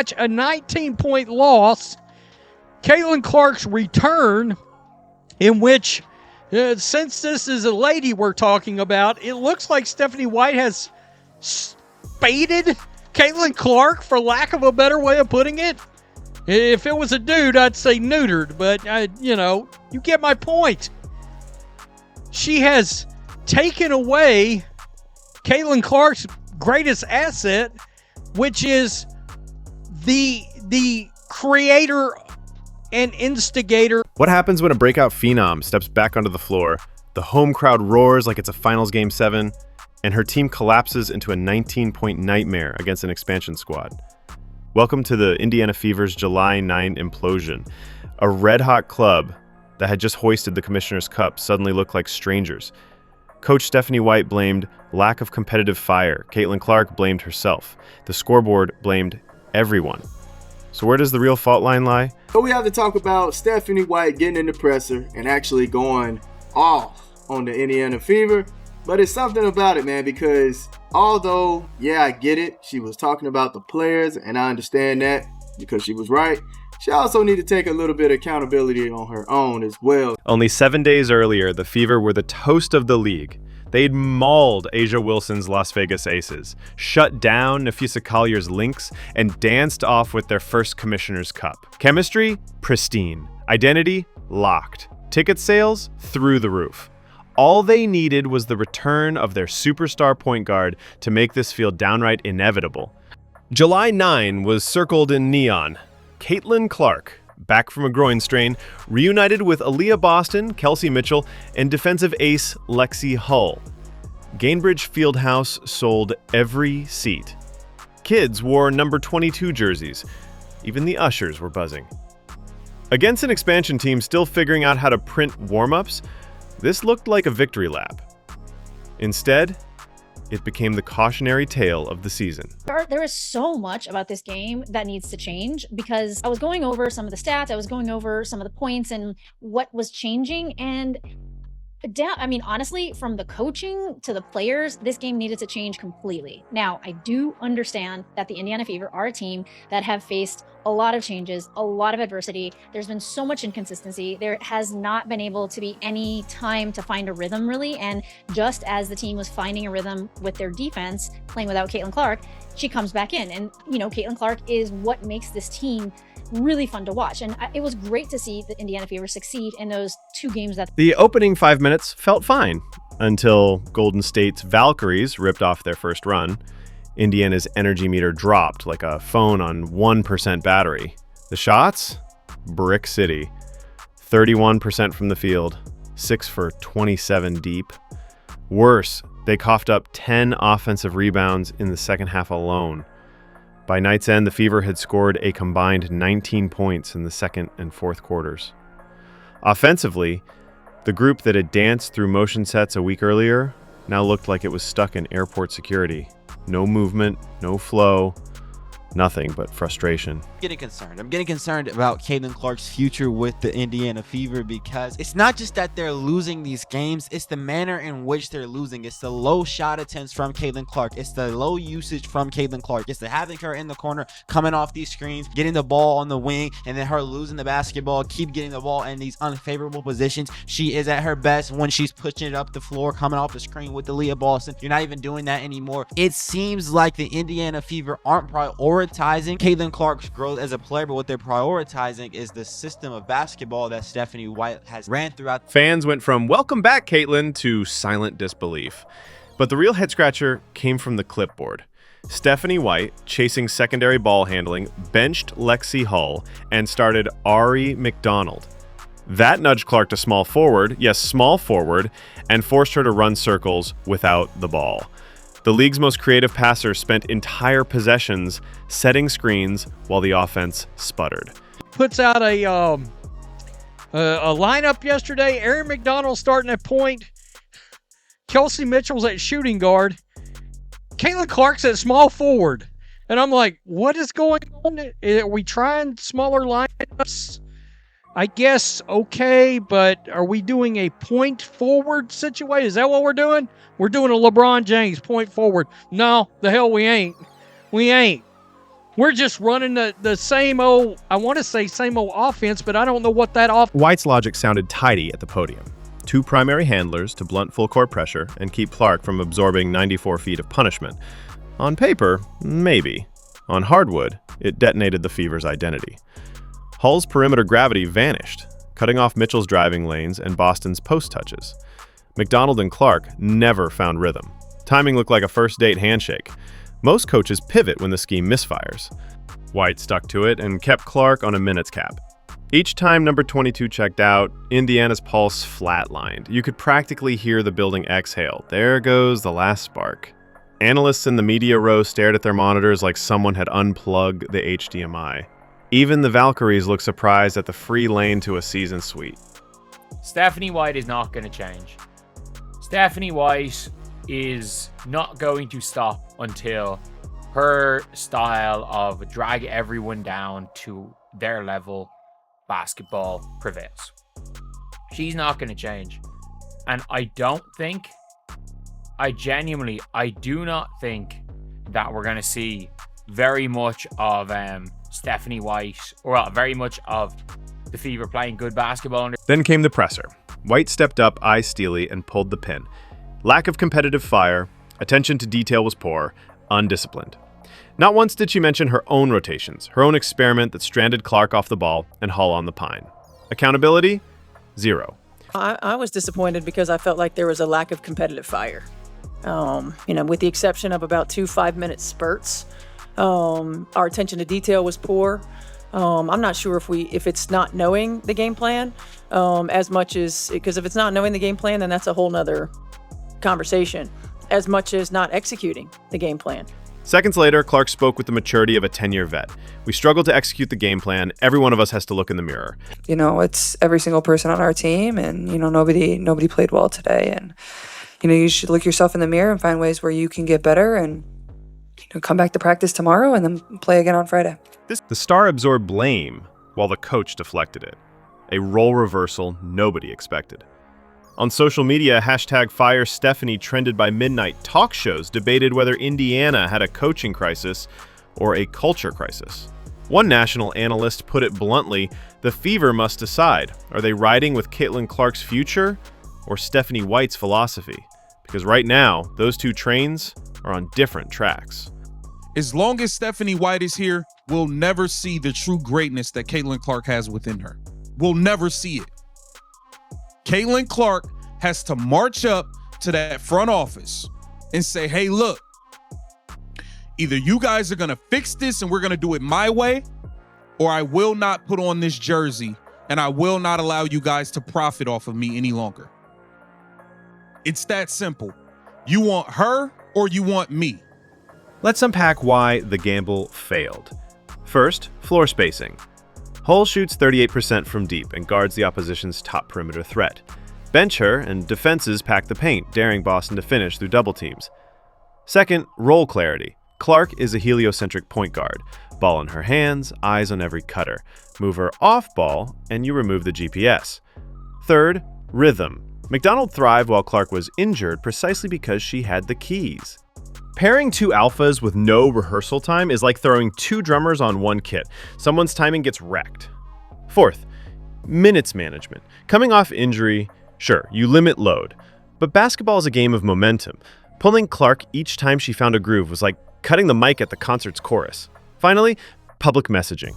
a 19-point loss. Caitlin Clark's return, in which, since this is a lady we're talking about, it looks like Stephanie White has spaded Caitlin Clark, for lack of a better way of putting it. If it was a dude, I'd say neutered, but, you get my point. She has taken away Caitlin Clark's greatest asset, which is the creator and instigator. What happens when a breakout phenom steps back onto the floor? The home crowd roars like it's a finals game 7, and her team collapses into a 19-point nightmare against an expansion squad. Welcome to the Indiana Fever's July 9 implosion. A red-hot club that had just hoisted the Commissioner's Cup suddenly looked like strangers. Coach Stephanie White blamed lack of competitive fire. Caitlin Clark blamed herself. The scoreboard blamed everyone. So where does the real fault line lie? So we have to talk about Stephanie White getting in the presser and actually going off on the Indiana Fever. But it's something about it, man, because although, yeah, I get it. She was talking about the players, and I understand that because she was right. She also needed to take a little bit of accountability on her own as well. Only 7 days earlier, the Fever were the toast of the league. They'd mauled Asia Wilson's Las Vegas Aces, shut down Nafisa Collier's Lynx, and danced off with their first Commissioner's Cup. Chemistry? Pristine. Identity? Locked. Ticket sales? Through the roof. All they needed was the return of their superstar point guard to make this feel downright inevitable. July 9 was circled in neon. Caitlin Clark, back from a groin strain, reunited with Aaliyah Boston, Kelsey Mitchell, and defensive ace Lexi Hull. Gainbridge Fieldhouse sold every seat. Kids wore number 22 jerseys. Even the ushers were buzzing. Against an expansion team still figuring out how to print warm-ups, this looked like a victory lap. Instead, it became the cautionary tale of the season. There is so much about this game that needs to change, because I was going over some of the stats, I was going over some of the points and what was changing, and honestly, from the coaching to the players, this game needed to change completely. Now, I do understand that the Indiana Fever are a team that have faced a lot of changes, a lot of adversity. There's been so much inconsistency. There has not been able to be any time to find a rhythm, really. And just as the team was finding a rhythm with their defense, playing without Caitlin Clark, she comes back in. And, Caitlin Clark is what makes this team really fun to watch. And it was great to see the Indiana Fever succeed in those 2 games. The opening 5 minutes felt fine until Golden State's Valkyries ripped off their first run. Indiana's energy meter dropped like a phone on 1% battery. The shots? Brick City. 31% from the field, 6 for 27 deep. Worse, they coughed up 10 offensive rebounds in the second half alone. By night's end, the Fever had scored a combined 19 points in the second and fourth quarters. Offensively, the group that had danced through motion sets a week earlier now looked like it was stuck in airport security. No movement, no flow, nothing but frustration. I'm getting concerned about Caitlin Clark's future with the Indiana Fever, because it's not just that they're losing these games, it's the manner in which they're losing. It's the low shot attempts from Caitlin Clark. It's the low usage from Caitlin Clark. It's the having her in the corner, coming off these screens, getting the ball on the wing, and then her losing the basketball, keep getting the ball in these unfavorable positions. She is at her best when she's pushing it up the floor, coming off the screen with Aaliyah Boston. You're not even doing that anymore. It seems like the Indiana Fever aren't prioritizing Caitlin Clark's growth as a player, but what they're prioritizing is the system of basketball that Stephanie White has ran throughout. Fans went from "welcome back, Caitlin" to silent disbelief. But the real head scratcher came from the clipboard. Stephanie White, chasing secondary ball handling, benched Lexi Hull and started Ari McDonald. That nudged Clark to small forward, and forced her to run circles without the ball. The league's most creative passer spent entire possessions setting screens while the offense sputtered. Puts out a lineup yesterday. Aaron McDonald starting at point. Kelsey Mitchell's at shooting guard. Caitlin Clark's at small forward. And I'm like, what is going on? Are we trying smaller lineups? I guess, okay, but are we doing a point forward situation? Is that what we're doing? We're doing a LeBron James point forward. No, the hell we ain't. We ain't. we're just running the same old, I want to say same old offense, but I don't know what that White's logic sounded tidy at the podium. 2 primary handlers to blunt full court pressure and keep Clark from absorbing 94 feet of punishment. On paper, maybe. On hardwood, it detonated the Fever's identity. Hull's perimeter gravity vanished, cutting off Mitchell's driving lanes and Boston's post touches. McDonald and Clark never found rhythm. Timing looked like a first-date handshake. Most coaches pivot when the scheme misfires. White stuck to it and kept Clark on a minutes cap. Each time number 22 checked out, Indiana's pulse flatlined. You could practically hear the building exhale. There goes the last spark. Analysts in the media row stared at their monitors like someone had unplugged the HDMI. Even the Valkyries looked surprised at the free lane to a season suite. Stephanie White is not going to change. Stephanie White is not going to stop until her style of drag everyone down to their level basketball prevails. She's not going to change. And I do not think that we're going to see very much of Stephanie White, or very much of the Fever playing good basketball. Then came the presser. White stepped up, eyes steely, and pulled the pin. Lack of competitive fire, attention to detail was poor, undisciplined. Not once did she mention her own rotations, her own experiment that stranded Clark off the ball and Hull on the pine. Accountability? Zero. I was disappointed because I felt like there was a lack of competitive fire. With the exception of about 2 5-minute spurts, our attention to detail was poor. I'm not sure if it's not knowing the game plan, as much as, because if it's not knowing the game plan, then that's a whole nother conversation, as much as not executing the game plan. Seconds later, Clark spoke with the maturity of a 10-year vet. We struggled to execute the game plan. Every one of us has to look in the mirror. It's every single person on our team, and, nobody played well today. And, you should look yourself in the mirror and find ways where you can get better and, come back to practice tomorrow and then play again on Friday. The star absorbed blame while the coach deflected it. A role reversal nobody expected. On social media, #FireStephanie trended by midnight. Talk shows debated whether Indiana had a coaching crisis or a culture crisis. One national analyst put it bluntly, the Fever must decide. Are they riding with Caitlin Clark's future or Stephanie White's philosophy? Because right now, those two trains are on different tracks. As long as Stephanie White is here, we'll never see the true greatness that Caitlin Clark has within her. We'll never see it. Caitlin Clark has to march up to that front office and say, hey, look, either you guys are going to fix this and we're going to do it my way, or I will not put on this jersey and I will not allow you guys to profit off of me any longer. It's that simple. You want her or you want me? Let's unpack why the gamble failed. First, floor spacing. Hull shoots 38% from deep and guards the opposition's top perimeter threat. Bench her and defenses pack the paint, daring Boston to finish through double teams. Second, role clarity. Clark is a heliocentric point guard. Ball in her hands, eyes on every cutter. Move her off ball, and you remove the GPS. Third, rhythm. McDonald thrived while Clark was injured precisely because she had the keys. Pairing 2 alphas with no rehearsal time is like throwing 2 drummers on one kit. Someone's timing gets wrecked. Fourth, minutes management. Coming off injury, sure, you limit load. But basketball is a game of momentum. Pulling Clark each time she found a groove was like cutting the mic at the concert's chorus. Finally, public messaging.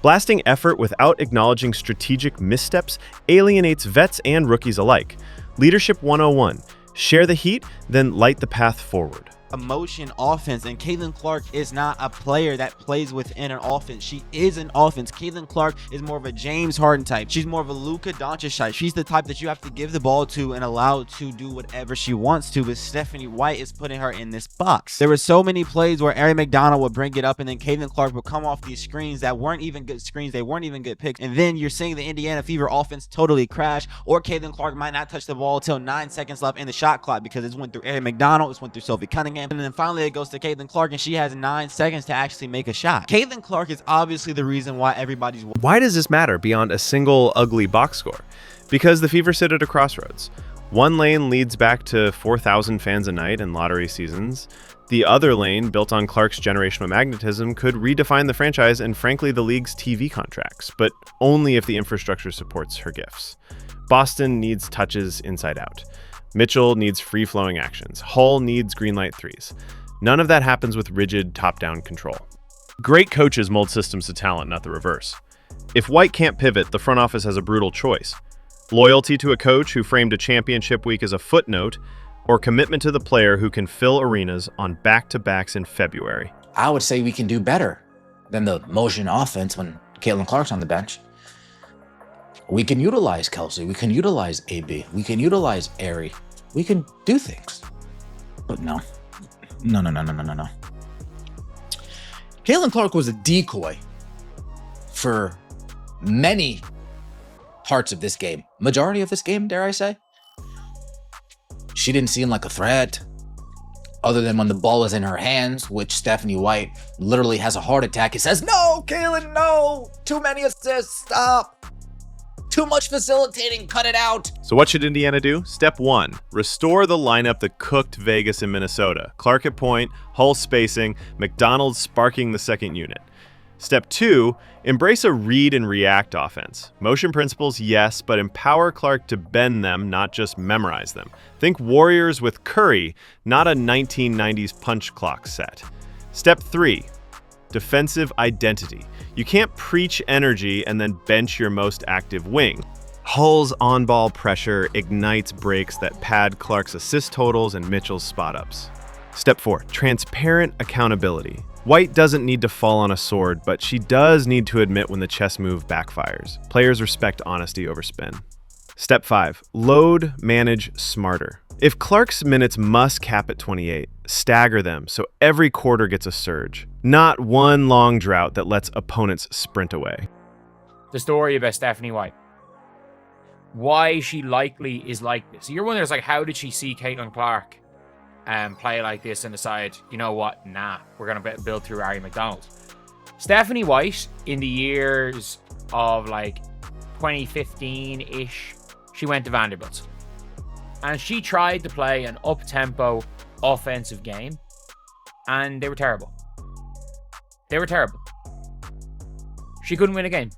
Blasting effort without acknowledging strategic missteps alienates vets and rookies alike. Leadership 101. Share the heat, then light the path forward. Emotion offense, and Caitlin Clark is not a player that plays within an offense. She is an offense. Caitlin Clark is more of a James Harden type. She's more of a Luka Doncic type. She's the type that you have to give the ball to and allow to do whatever she wants to, but Stephanie White is putting her in this box. There were so many plays where Ari McDonald would bring it up and then Caitlin Clark would come off these screens that weren't even good screens. They weren't even good picks. And then you're seeing the Indiana Fever offense totally crash, or Caitlin Clark might not touch the ball until 9 seconds left in the shot clock because it went through Ari McDonald, it went through Sophie Cunningham, and then finally it goes to Caitlin Clark and she has 9 seconds to actually make a shot. Caitlin Clark is obviously the reason why everybody's... Why does this matter beyond a single ugly box score? Because the Fever sit at a crossroads. One lane leads back to 4,000 fans a night in lottery seasons. The other lane, built on Clark's generational magnetism, could redefine the franchise and, frankly, the league's TV contracts, but only if the infrastructure supports her gifts. Boston needs touches inside out. Mitchell needs free-flowing actions. Hull needs green light threes. None of that happens with rigid top-down control. Great coaches mold systems to talent, not the reverse. If White can't pivot, the front office has a brutal choice. Loyalty to a coach who framed a championship week as a footnote, or commitment to the player who can fill arenas on back-to-backs in February. I would say we can do better than the motion offense when Caitlin Clark's on the bench. We can utilize Kelsey. We can utilize AB. We can utilize Aerie. We can do things. But no. No. Caitlin Clark was a decoy for many parts of this game. Majority of this game, dare I say. She didn't seem like a threat, other than when the ball is in her hands, which Stephanie White literally has a heart attack. It says, no, Caitlin, no. Too many assists, stop. Too much facilitating, cut it out. So what should Indiana do? Step 1, restore the lineup that cooked Vegas and Minnesota. Clark at point, Hull spacing, McDonald sparking the second unit. Step 2, embrace a read and react offense. Motion principles, yes, but empower Clark to bend them, not just memorize them. Think Warriors with Curry, not a 1990s punch clock set. Step 3, defensive identity. You can't preach energy and then bench your most active wing. Hull's on-ball pressure ignites breaks that pad Clark's assist totals and Mitchell's spot-ups. Step 4, transparent accountability. White doesn't need to fall on a sword, but she does need to admit when the chess move backfires. Players respect honesty over spin. Step 5, load, manage smarter. If Clark's minutes must cap at 28, stagger them so every quarter gets a surge, not one long drought that lets opponents sprint away. The story about Stephanie White. Why she likely is like this. You're wondering, like, how did she see Caitlin Clark play like this and decide, you know what, nah, we're going to build through Ari McDonald. Stephanie White, in the years of like 2015-ish, she went to Vanderbilt. And she tried to play an up-tempo offensive game, and they were terrible. They were terrible. She couldn't win a game.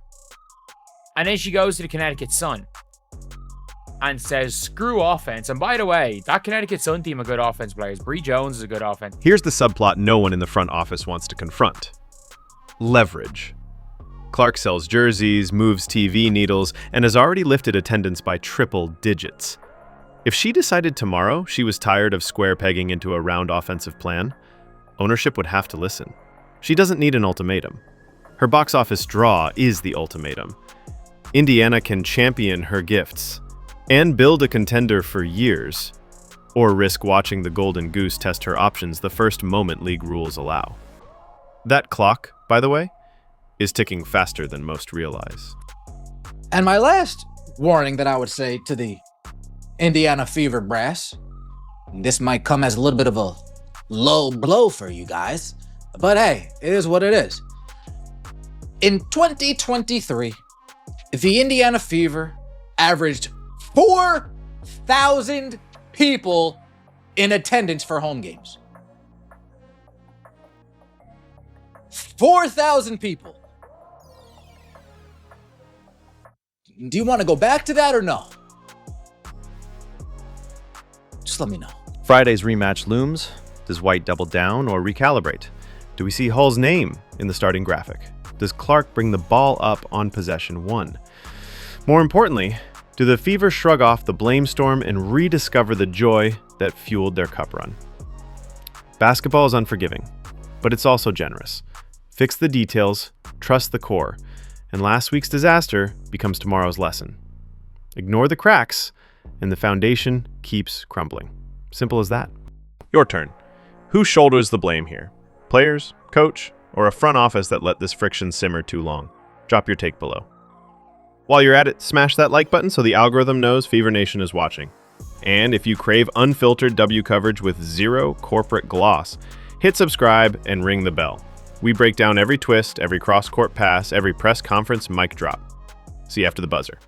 And then she goes to the Connecticut Sun and says, screw offense. And by the way, that Connecticut Sun team are good offense players. Bree Jones is a good offense. Here's the subplot no one in the front office wants to confront. Leverage. Clark sells jerseys, moves TV needles, and has already lifted attendance by triple digits. If she decided tomorrow she was tired of square pegging into a round offensive plan, ownership would have to listen. She doesn't need an ultimatum. Her box office draw is the ultimatum. Indiana can champion her gifts and build a contender for years, or risk watching the Golden Goose test her options the first moment league rules allow. That clock, by the way, is ticking faster than most realize. And my last warning that I would say to the Indiana Fever brass, this might come as a little bit of a low blow for you guys, but hey, it is what it is. In 2023, the Indiana Fever averaged 4,000 people in attendance for home games. 4,000 people. Do you want to go back to that or no? Just let me know. Friday's rematch looms. Does White double down or recalibrate? Do we see Hull's name in the starting graphic? Does Clark bring the ball up on possession 1? More importantly, do the Fever shrug off the blame storm and rediscover the joy that fueled their cup run? Basketball is unforgiving, but it's also generous. Fix the details, trust the core, and last week's disaster becomes tomorrow's lesson. Ignore the cracks, and the foundation keeps crumbling. Simple as that. Your turn. Who shoulders the blame here? Players, coach, or a front office that let this friction simmer too long? Drop your take below. While you're at it, smash that like button so the algorithm knows Fever Nation is watching. And if you crave unfiltered W coverage with zero corporate gloss, hit subscribe and ring the bell. We break down every twist, every cross-court pass, every press conference mic drop. See you after the buzzer.